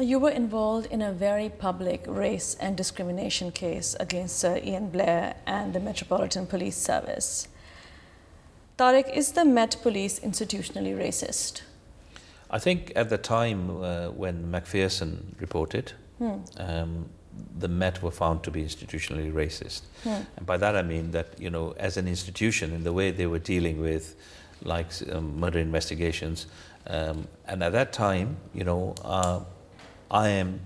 You were involved in a very public race and discrimination case against Sir Ian Blair and the Metropolitan Police Service. Tariq, is the Met Police institutionally racist? I think at the time when Macpherson reported, the Met were found to be institutionally racist. And by that I mean that, you know, as an institution, in the way they were dealing with like murder investigations, and at that time, you know, I am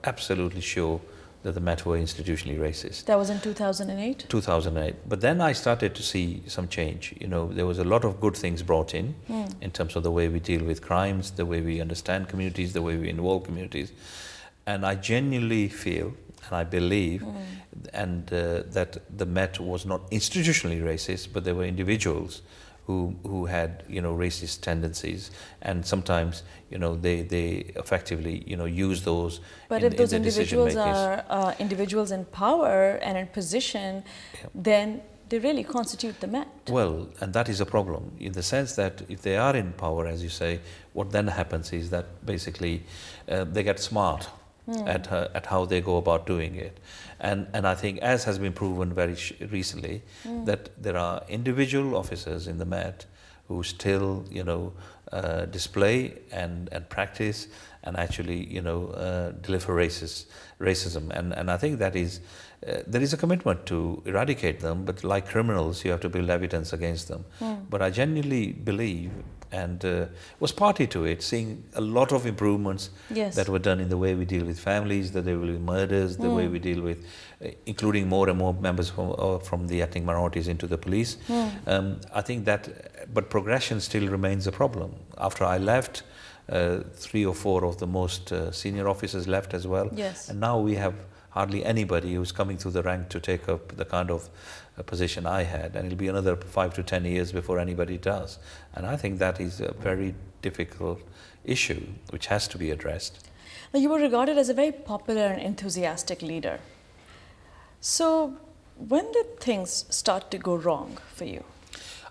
absolutely sure that the Met were institutionally racist. That was in 2008? 2008. But then I started to see some change. You know, there was a lot of good things brought in terms of the way we deal with crimes, the way we understand communities, the way we involve communities. And I genuinely feel, and I believe, that the Met was not institutionally racist, but there were individuals who had, you know, racist tendencies, and sometimes, you know, they effectively, you know, use those. But if those individuals are individuals in power and in position, then they really constitute the Met. Well, and that is a problem in the sense that if they are in power, as you say, what then happens is that basically they get smart at how they go about doing it. And I think, as has been proven very recently, that there are individual officers in the Met who still, you know, display and practice and actually, you know, deliver racism. And I think that is, there is a commitment to eradicate them, but like criminals, you have to build evidence against them. But I genuinely believe, and was party to it, seeing a lot of improvements that were done in the way we deal with families, the way we deal with murders, the way we deal with, including more and more members from the ethnic minorities into the police. I think that, but progression still remains a problem. After I left, 3 or 4 of the most senior officers left as well. And now we have hardly anybody who's coming through the rank to take up the kind of position I had, and it'll be another 5 to 10 years before anybody does. And I think that is a very difficult issue which has to be addressed. Now, you were regarded as a very popular and enthusiastic leader. So when did things start to go wrong for you?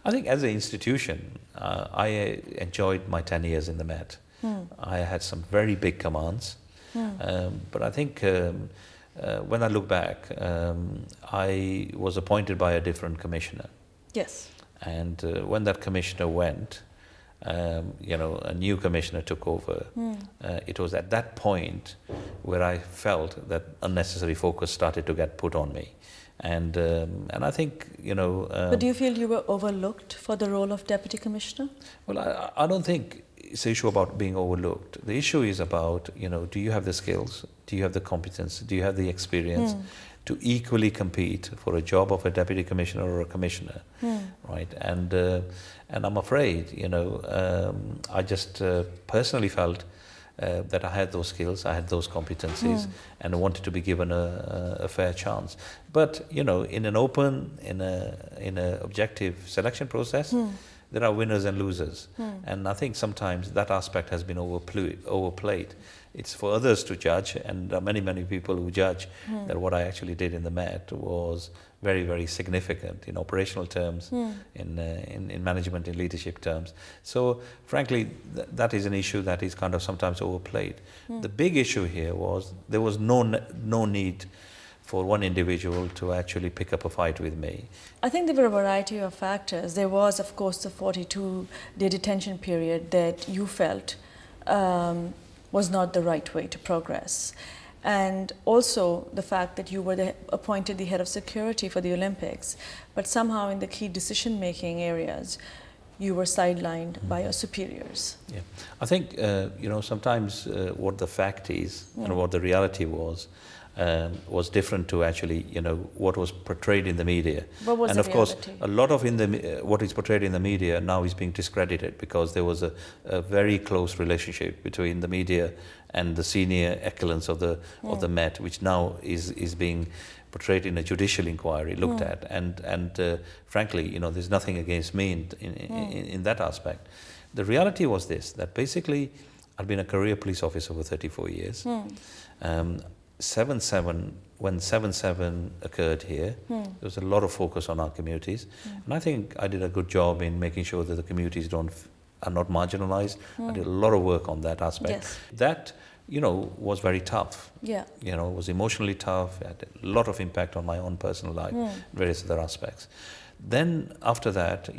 I think as an institution, I enjoyed my 10 years in the Met. I had some very big commands, but I think when I look back, I was appointed by a different commissioner. And when that commissioner went, you know, a new commissioner took over. It was at that point where I felt that unnecessary focus started to get put on me. And I think, you know... but do you feel you were overlooked for the role of deputy commissioner? Well, I don't think it's an issue about being overlooked. The issue is about, you know, do you have the skills? Do you have the competence? Do you have the experience to equally compete for a job of a deputy commissioner or a commissioner, right? And I'm afraid, you know, I just personally felt that I had those skills, I had those competencies, and I wanted to be given a fair chance. But, you know, in an open, in a objective selection process, there are winners and losers. And I think sometimes that aspect has been overplayed. It's for others to judge, and there are many, many people who judge that what I actually did in the Met was very, very significant in operational terms, in management, in leadership terms. So, frankly, that is an issue that is kind of sometimes overplayed. The big issue here was there was no need for one individual to actually pick up a fight with me. I think there were a variety of factors. There was, of course, the 42-day detention period that you felt was not the right way to progress. And also the fact that you were appointed the head of security for the Olympics, but somehow in the key decision-making areas, you were sidelined by your superiors. Yeah, I think, you know, sometimes what the fact is and what the reality was different to actually, you know, what was portrayed in the media. What was and the of course, reality? a lot of what is portrayed in the media now is being discredited because there was a very close relationship between the media and the senior echelons of the Met, which now is being portrayed in a judicial inquiry, looked at, and frankly, you know, there's nothing against me in that aspect. The reality was this: that basically, I've been a career police officer for 34 years. 7/7, when 7/7 occurred here, there was a lot of focus on our communities, and I think I did a good job in making sure that the communities are not marginalized. I did a lot of work on that aspect. That, was very tough. Yeah. It was emotionally tough. It had a lot of impact on my own personal life, various other aspects. Then after that,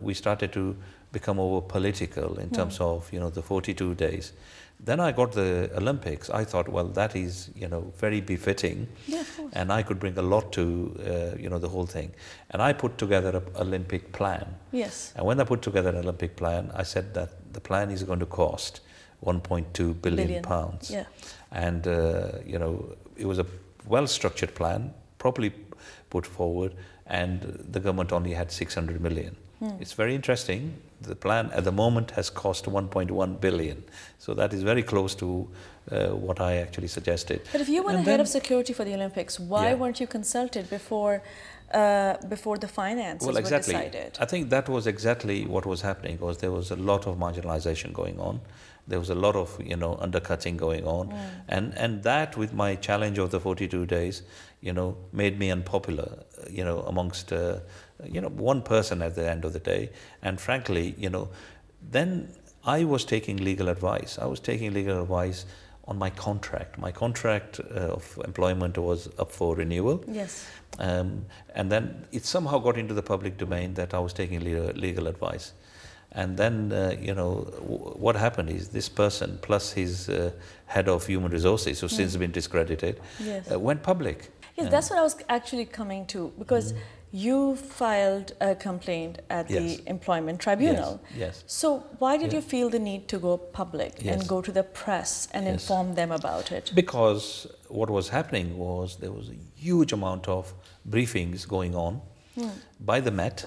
we started to become over political in terms of, the 42 days. Then I got the Olympics. I thought, well, that is, very befitting. Yeah, of course. And I could bring a lot to, the whole thing. And I put together an Olympic plan. Yes. And when I put together an Olympic plan, I said that the plan is going to cost 1.2 billion pounds. Yeah. And, it was a well-structured plan, properly put forward, and the government only had 600 million. It's very interesting. The plan at the moment has cost 1.1 billion. So that is very close to what I actually suggested. But if you were the head of security for the Olympics, why weren't you consulted before the finances were decided? I think that was exactly what was happening, because there was a lot of marginalization going on. There was a lot of, undercutting going on. And that, with my challenge of the 42 days, made me unpopular, amongst, one person at the end of the day. And frankly, then I was taking legal advice. I was taking legal advice on my contract. My contract of employment was up for renewal. Yes. And then it somehow got into the public domain that I was taking legal advice. And then, what happened is this person, plus his head of human resources, who's since been discredited, went public. Yes, that's what I was actually coming to, because you filed a complaint at the Employment Tribunal. Yes. So why did you feel the need to go public and go to the press and inform them about it? Because what was happening was there was a huge amount of briefings going on by the Met,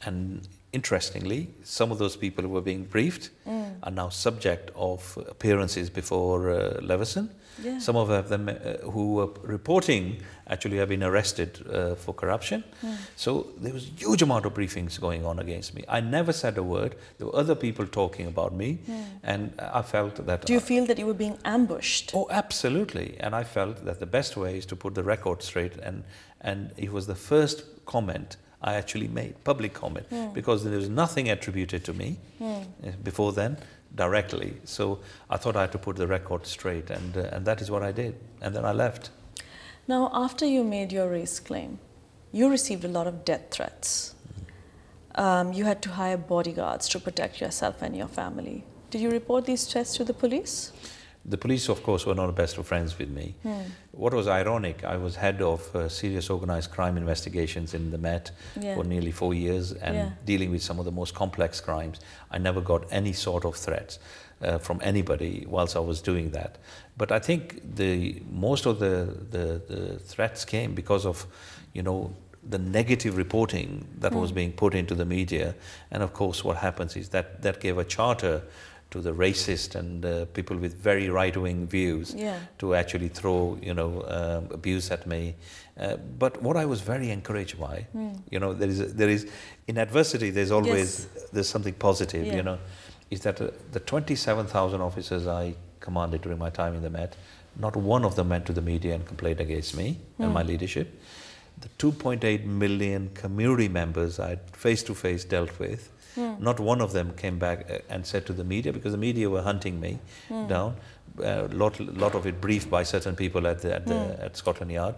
and interestingly, some of those people who were being briefed are now subject of appearances before Leveson. Yeah. Some of them who were reporting actually have been arrested for corruption. So there was a huge amount of briefings going on against me. I never said a word. There were other people talking about me, and I felt that... Do you feel that you were being ambushed? Oh, absolutely. And I felt that the best way is to put the record straight, and it was the first comment I actually made, public comment, because there was nothing attributed to me before then directly. So I thought I had to put the record straight, and that is what I did. And then I left. Now, after you made your race claim, you received a lot of death threats. You had to hire bodyguards to protect yourself and your family. Did you report these threats to the police? The police, of course, were not best of friends with me. What was ironic, I was head of serious organized crime investigations in the Met for nearly 4 years, and dealing with some of the most complex crimes. I never got any sort of threats from anybody whilst I was doing that. But I think most of the threats came because of, the negative reporting that was being put into the media. And of course, what happens is that gave a charter to the racist and people with very right-wing views to actually throw, abuse at me. But what I was very encouraged by, there is in adversity, there's always there's something positive, is that the 27,000 officers I commanded during my time in the Met, not one of them went to the media and complained against me and my leadership. The 2.8 million community members I face-to-face dealt with, not one of them came back and said to the media, because the media were hunting me down. A lot of it briefed by certain people at Scotland Yard,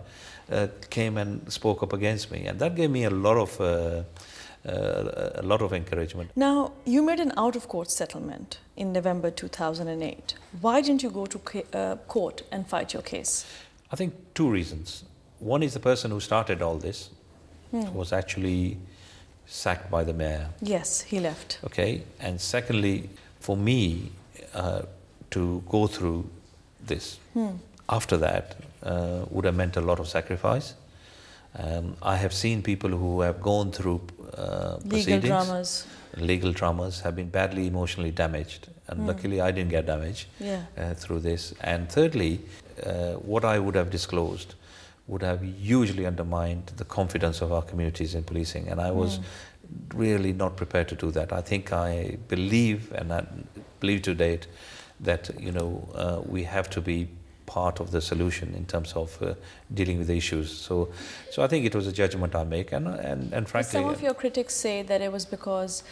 came and spoke up against me, and that gave me a lot of encouragement. Now, you made an out-of-court settlement in November 2008. Why didn't you go to court and fight your case? I think two reasons. One is the person who started all this was actually sacked by the mayor. Yes, he left. Okay, and secondly, for me to go through this after that would have meant a lot of sacrifice. I have seen people who have gone through proceedings. Legal dramas have been badly emotionally damaged, and luckily I didn't get damaged through this. And thirdly, what I would have disclosed would have hugely undermined the confidence of our communities in policing, and I was really not prepared to do that. I think I believe, and I believe to date, that we have to be part of the solution in terms of dealing with the issues. So I think it was a judgment I make, and frankly, some of your critics say that it was because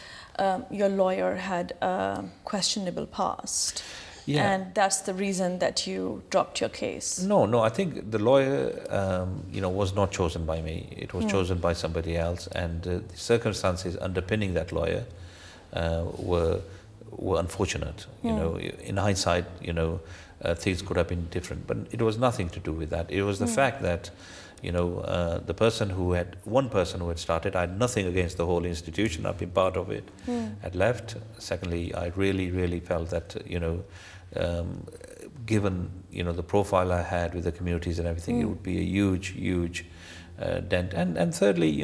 your lawyer had a questionable past. Yeah. and that's the reason that you dropped your case. No, I think the lawyer, was not chosen by me. It was chosen by somebody else, and the circumstances underpinning that lawyer were unfortunate. You know, in hindsight, things could have been different, but it was nothing to do with that. It was the fact that, the one person who had started, I had nothing against the whole institution. I've been part of it. Had left. Secondly, I really felt that, given the profile I had with the communities and everything, it would be a huge dent. And thirdly,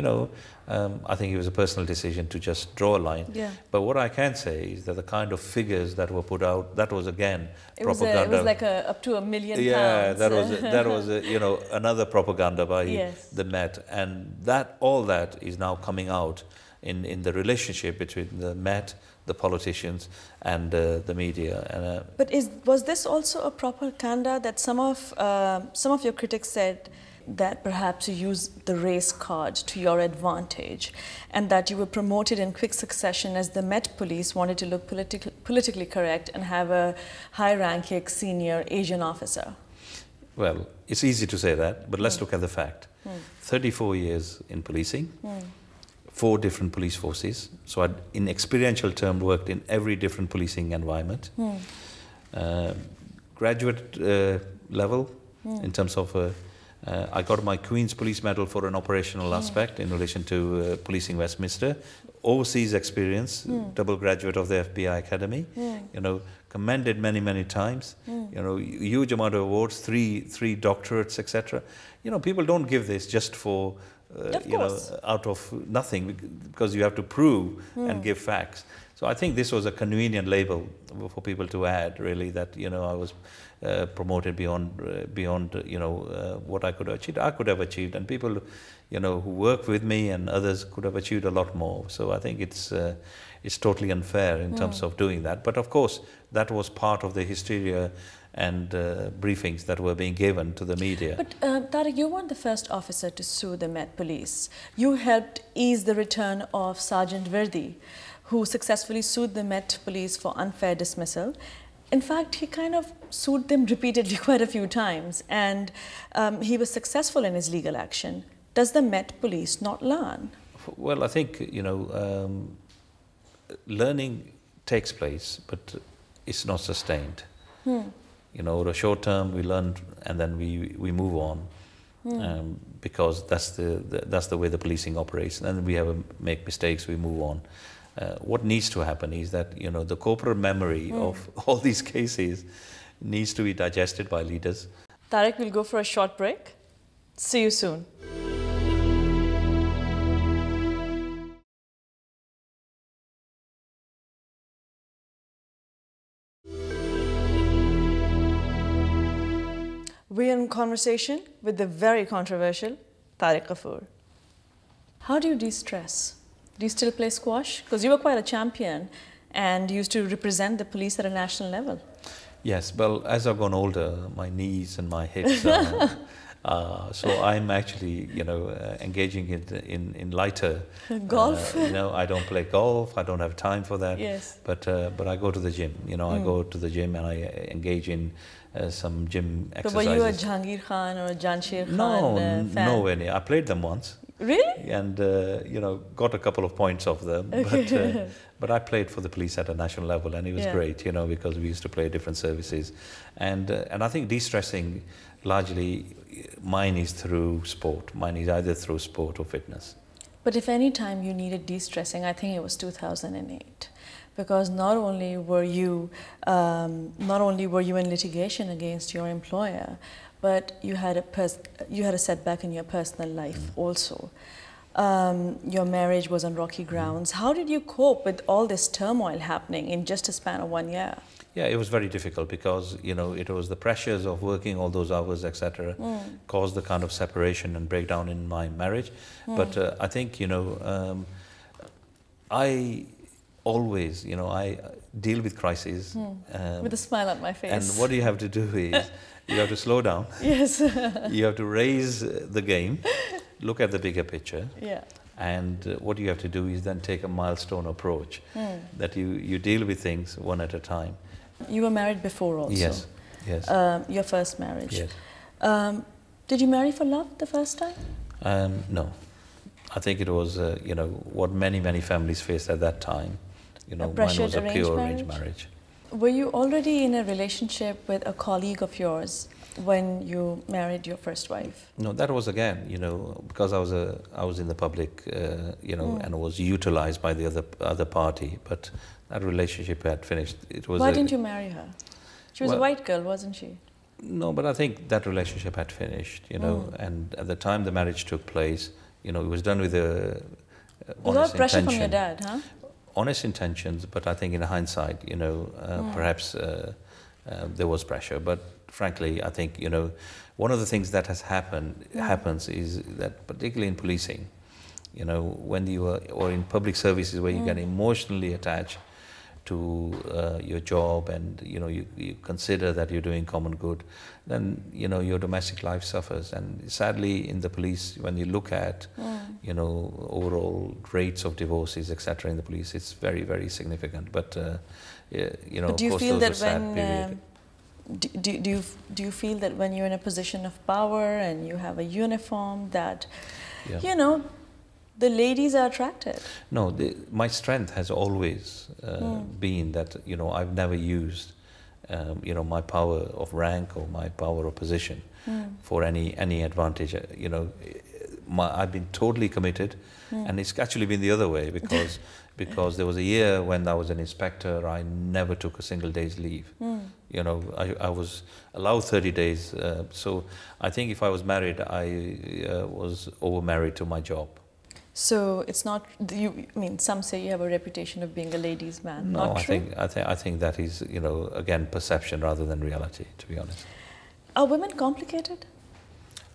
I think it was a personal decision to just draw a line. Yeah. But what I can say is that the kind of figures that were put out, that was again propaganda. It was like up to £1 million. Yeah, that was another propaganda by Yes. the Met, and all that is now coming out in the relationship between the Met, the politicians, and the media. And, but was this also a propaganda that some of your critics said that perhaps you used the race card to your advantage, and that you were promoted in quick succession as the Met Police wanted to look politically correct and have a high-ranking senior Asian officer? Well, it's easy to say that, but let's look at the fact. 34 years in policing, 4 different police forces. So I, in experiential terms, worked in every different policing environment. Graduate level in terms of I got my Queen's Police Medal for an operational aspect in relation to policing Westminster. Overseas experience, double graduate of the FBI Academy. Commended many times. Huge amount of awards, three doctorates, etc. People don't give this just for out of nothing, because you have to prove and give facts. So I think this was a convenient label for people to add, really, that I was promoted beyond what I could have achieved. I could have achieved, and people who work with me and others could have achieved a lot more. So I think it's totally unfair in terms of doing that. But of course, that was part of the hysteria and briefings that were being given to the media. But Tariq, you weren't the first officer to sue the Met Police. You helped ease the return of Sergeant Verdi, who successfully sued the Met Police for unfair dismissal. In fact, he kind of sued them repeatedly quite a few times, and he was successful in his legal action. Does the Met Police not learn? Well, I think, learning takes place, but it's not sustained. Over a short term, we learn and then we move on, because that's the way the policing operates. And then we make mistakes, we move on. What needs to happen is that the corporate memory of all these cases needs to be digested by leaders. Tariq, we'll go for a short break. See you soon. We're in conversation with the very controversial Tariq Ghafurs. How do you de-stress? Do you still play squash? Because you were quite a champion and used to represent the police at a national level. Yes, well, as I've gone older, my knees and my hips so I'm actually, engaging in lighter golf. I don't play golf. I don't have time for that. Yes. But I go to the gym. I go to the gym and I engage in some gym exercises. But were you a Jahangir Khan or a Jansher Khan fan? No, nowhere near. I played them once. Really? And got a couple of points off them. Okay. But I played for the police at a national level, and it was great, because we used to play different services, and I think de-stressing largely mine is through sport. Mine is either through sport or fitness. But if any time you needed de-stressing, I think it was 2008, because not only were you in litigation against your employer, but you had a setback in your personal life also. Your marriage was on rocky grounds. How did you cope with all this turmoil happening in just a span of 1 year? Yeah, it was very difficult because, it was the pressures of working all those hours, etc., caused the kind of separation and breakdown in my marriage. But I think, I always, I deal with crises. With a smile on my face. And what you have to do is, you have to slow down. Yes. You have to raise the game, look at the bigger picture. Yeah. And what you have to do is then take a milestone approach, that you deal with things one at a time. You were married before also? Yes, yes. Your first marriage? Yes. Did you marry for love the first time? No. I think it was, what many families faced at that time. Mine was a pure arranged marriage. Were you already in a relationship with a colleague of yours when you married your first wife? No, that was again, because I was in the public, and was utilized by the other party, but that relationship had finished. Why didn't you marry her? She was a white girl, wasn't she? No, but I think that relationship had finished, and at the time the marriage took place, it was done with a a lot of pressure from your dad, huh? Honest intentions, but I think in hindsight, perhaps there was pressure. But frankly, I think, one of the things that happens is that particularly in policing, when you are, or in public services where you get emotionally attached to your job and, you consider that you're doing common good, then, your domestic life suffers. And sadly, in the police, when you look at, overall rates of divorces, etc., in the police, it's very, very significant. But, but do you feel that when, do you feel that when you're in a position of power and you have a uniform that, the ladies are attracted? No, my strength has always been that, I've never used, my power of rank or my power of position for any advantage. I've been totally committed, and it's actually been the other way because there was a year when I was an inspector, I never took a single day's leave. I was allowed 30 days. So I think if I was married, I was over-married to my job. So it's not, some say you have a reputation of being a ladies' man. No, not true? I think that is, again, perception rather than reality, to be honest. Are women complicated?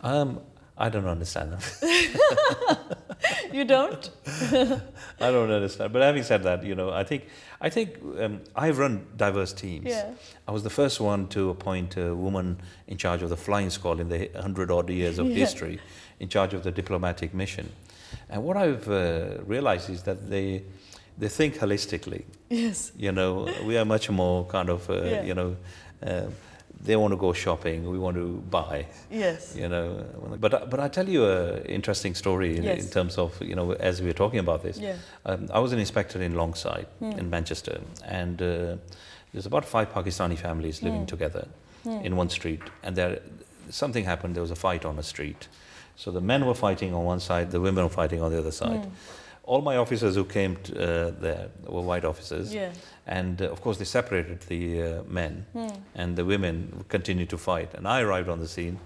I don't understand them. You don't? I don't understand. But having said that, I think I've run diverse teams. Yeah. I was the first one to appoint a woman in charge of the flying squad in the 100-odd years of history, in charge of the diplomatic mission. And what I've realized is that they think holistically. Yes. We are much more kind of, they want to go shopping, we want to buy. Yes. But I tell you an interesting story in terms of, as we were talking about this. Yeah. I was an inspector in Longside in Manchester, and there's about 5 Pakistani families living together in one street, and something happened, there was a fight on a street. So the men were fighting on one side, the women were fighting on the other side. All my officers who came there were white officers, and of course they separated the men, and the women continued to fight. And I arrived on the scene,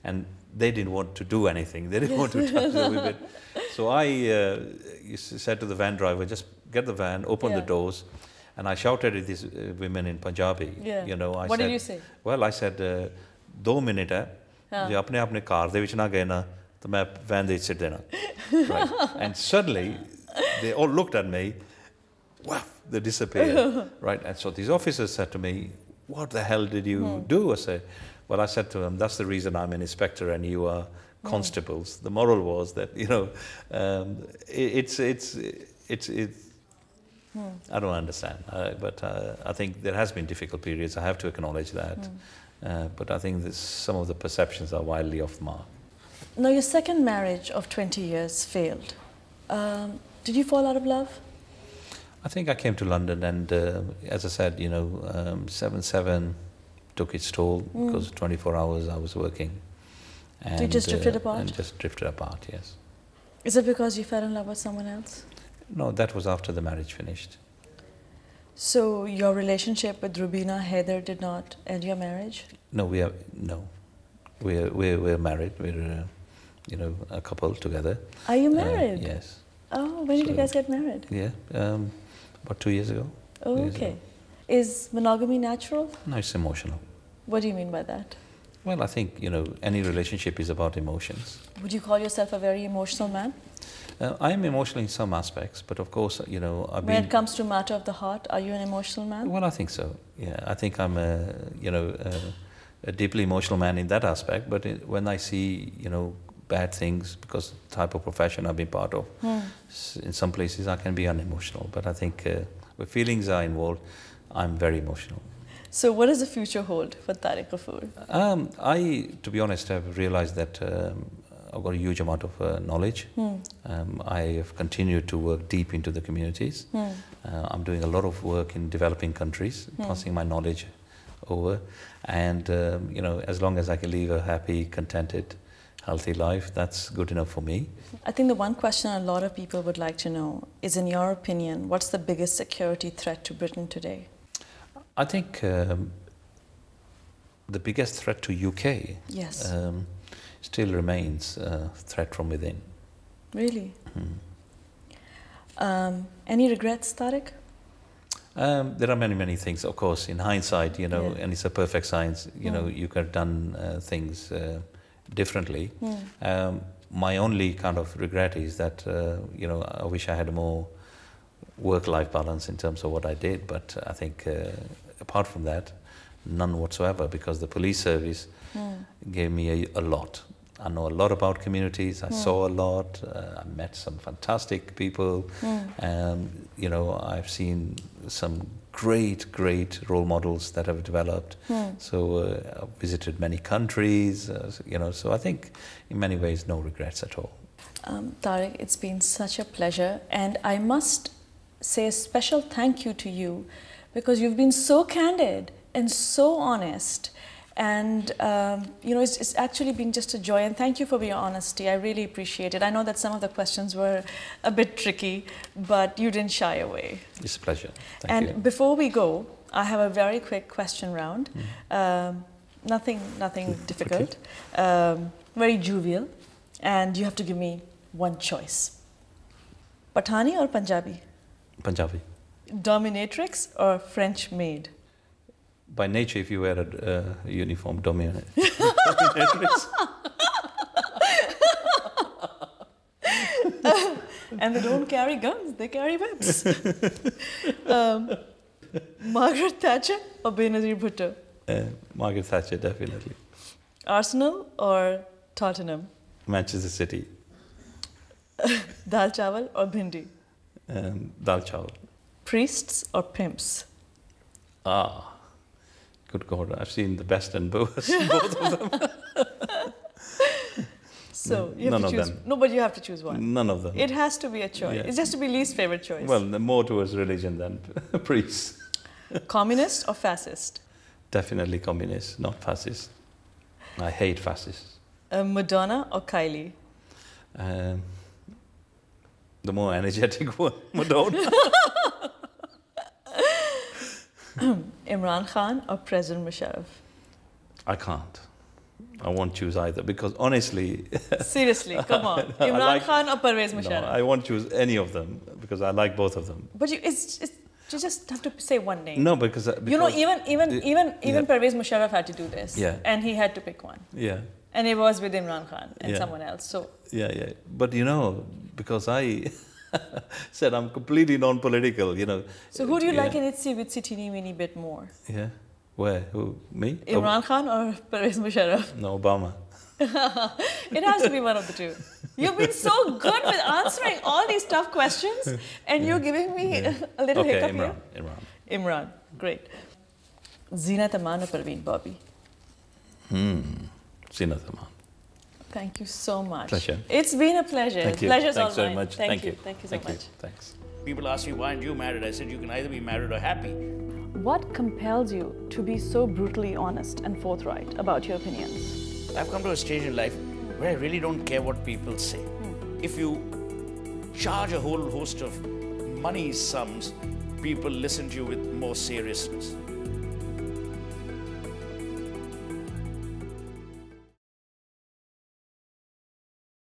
and they didn't want to do anything. They didn't want to touch the women. So I said to the van driver, just get the van, open the doors, and I shouted at these women in Punjabi. What did you say? Well, I said, 2 minutes hai. ਜੇ ਆਪਣੇ ਆਪਣੇ ਕਾਰ ਦੇ ਵਿੱਚ ਨਾ ਗਏ ਨਾ ਤਾਂ ਮੈਂ ਵੈਨ ਦੇ ਵਿੱਚ ਸਿੱਟ ਦੇਣਾ. Right? And suddenly they all looked at me, wow, they disappeared. Right? And so these officers said to me, what the hell did you do? I said to them, that's the reason I'm an inspector and you are constables. The moral was that, I don't understand, but I think there has been difficult periods. I have to acknowledge that. But I think some of the perceptions are wildly off mark. Now, your second marriage of 20 years failed. Did you fall out of love? I think I came to London and, as I said, 7/7 took its toll because 24 hours I was working. And, you just drifted apart? And just drifted apart, yes. Is it because you fell in love with someone else? No, that was after the marriage finished. So your relationship with Rubina Haider did not end your marriage? No, we're married. We're a couple together. Are you married? Yes. Oh, when did you guys get married? Yeah, about 2 years ago. Oh, okay. Is monogamy natural? No, it's emotional. What do you mean by that? Well, I think any relationship is about emotions. Would you call yourself a very emotional man? I am emotional in some aspects, but of course, When it comes to matter of the heart, are you an emotional man? Well, I think so. Yeah, I think I'm a deeply emotional man in that aspect. But when I see, bad things, because the type of profession I've been part of, in some places I can be unemotional. But I think where feelings are involved, I'm very emotional. So what does the future hold for Tariq Ghafurs? To be honest, I've realized that I've got a huge amount of knowledge. I have continued to work deep into the communities. I'm doing a lot of work in developing countries, passing my knowledge over. And, you know, as long as I can live a happy, contented, healthy life, that's good enough for me. I think the one question a lot of people would like to know is, in your opinion, what's the biggest security threat to Britain today? I think the biggest threat to UK still remains a threat from within. Really? Any regrets, Tariq? There are many, many things, of course, in hindsight, you know, and it's a perfect science, you know, you could have done things differently. My only kind of regret is that, you know, I wish I had a more work-life balance in terms of what I did, but I think apart from that, none whatsoever, because the police service gave me a lot. I know a lot about communities, I saw a lot, I met some fantastic people, you know, I've seen some great role models that have developed. So I've visited many countries, you know, so I think in many ways no regrets at all. Tariq, it's been such a pleasure, and I must say a special thank you to you because you've been so candid and so honest. And, you know, it's actually been just a joy, and thank you for your honesty. I really appreciate it. I know that some of the questions were a bit tricky, but you didn't shy away. It's a pleasure. Thank you. And before we go, I have a very quick question round. Nothing difficult, very jovial, and you have to give me one choice. Pathani or Punjabi? Punjabi. Dominatrix or French maid? By nature, if you wear a uniform, dominatrix. And they don't carry guns, they carry whips. Margaret Thatcher or Benazir Bhutto? Margaret Thatcher, definitely. Arsenal or Tottenham? Manchester City. Dal chawal or bhindi? Dal chawal. Priests or pimps? Good God, I've seen the best and worst, both of them. So you have to choose. No, but you have to choose one. None of them. It has to be a choice. Yeah. It has to be least favorite choice. Well, more towards religion than priests. Communist or fascist? Definitely communist, not fascist. I hate fascists. Madonna or Kylie? The more energetic one, Madonna. Imran Khan or President Musharraf? I can't. I won't choose either because honestly... Seriously, come on. Imran Khan or Pervez Musharraf? No, I won't choose any of them because I like both of them. But you just have to say one name. No, because you know, even Pervez Musharraf had to do this. Yeah. And he had to pick one. Yeah. And it was with Imran Khan and someone else. So. Yeah. But you know, because I said I'm completely non-political, you know. So who do you like in Itzi with Sitini Mini bit more? Yeah. Where? Who? Me? Imran Khan or Pervez Musharraf? No, Obama. It has to be one of the two. You've been so good with answering all these tough questions, and you're giving me a little hiccup here. Imran. Great. Zeenat Aman or Parveen Bobby? Zeenat Aman. Thank you so much. Pleasure. It's been a pleasure. Thank you. Pleasure's Thanks all very mine. much. Thank you. Thank you so much. Thanks. People ask me, why aren't you married? I said, you can either be married or happy. What compels you to be so brutally honest and forthright about your opinions? I've come to a stage in life where I really don't care what people say. If you charge a whole host of money sums, people listen to you with more seriousness.